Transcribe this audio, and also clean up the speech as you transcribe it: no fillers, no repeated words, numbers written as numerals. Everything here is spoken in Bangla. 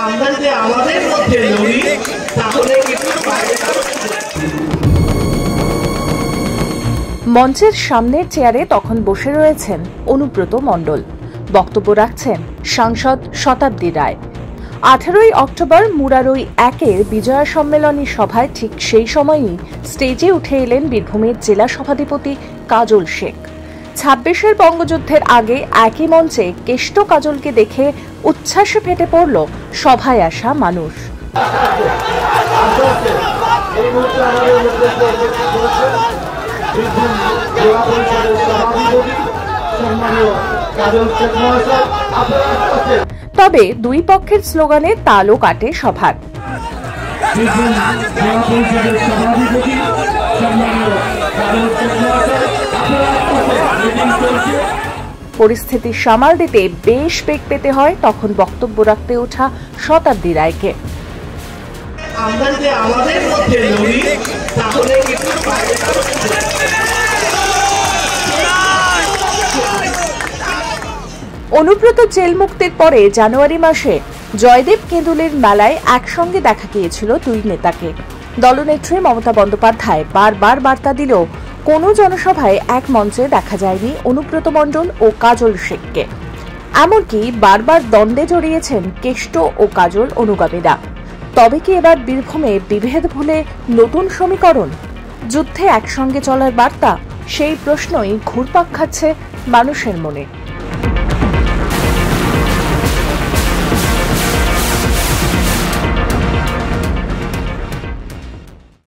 আমরা যে আমাদের মধ্যে লড়ি তাহলে কিন্তু মঞ্চের সামনের চেয়ারে তখন বসে রয়েছেন অনুব্রত মণ্ডল। বক্তব্য রাখছেন সাংসদ শতাব্দী রায়। 18ই অক্টোবর মুরারই 1-এর বিজয়া সম্মেলনী সভায় ঠিক সেই সময়ই স্টেজে উঠে এলেন বীরভূমের জেলা সভাধিপতি কাজল শেখ। 26-এর বঙ্গযুদ্ধের আগে একই মঞ্চে কেষ্ট কাজলকে দেখে উচ্ছ্বাসে ফেটে পড়ল সভায় আসা মানুষ। তবে দুই পক্ষের স্লোগানে তালও কাটে সভার। পরিস্থিতি সামাল দিতে বেশ বেগ পেতে হয় তখন বক্তব্য রাখতে ওঠা শতাব্দী রায়কে। আমরা যে আমাদের মধ্যে লড়ি তাহলে কিন্তু অনুব্রত জেল মুক্তির পরে জানুয়ারি মাসে জয়দেব কেঁদুলের মেলায় একসঙ্গে দেখা গিয়েছিল দুই নেতাকে। দলনেত্রী মমতা বন্দ্যোপাধ্যায় বারবার বার্তা দিলেও কোনো জনসভায় এক মঞ্চে দেখা যায়নি অনুব্রত মণ্ডল ও কাজল শেখকে। এমনকি বারবার দ্বন্দ্বে জড়িয়েছেন কেষ্ট ও কাজল অনুগামীরা। তবে কি এবার বীরভূমে বিভেদ ভুলে নতুন সমীকরণ, যুদ্ধে একসঙ্গে চলার বার্তা? সেই প্রশ্নই ঘুরপাক খাচ্ছে মানুষের মনে।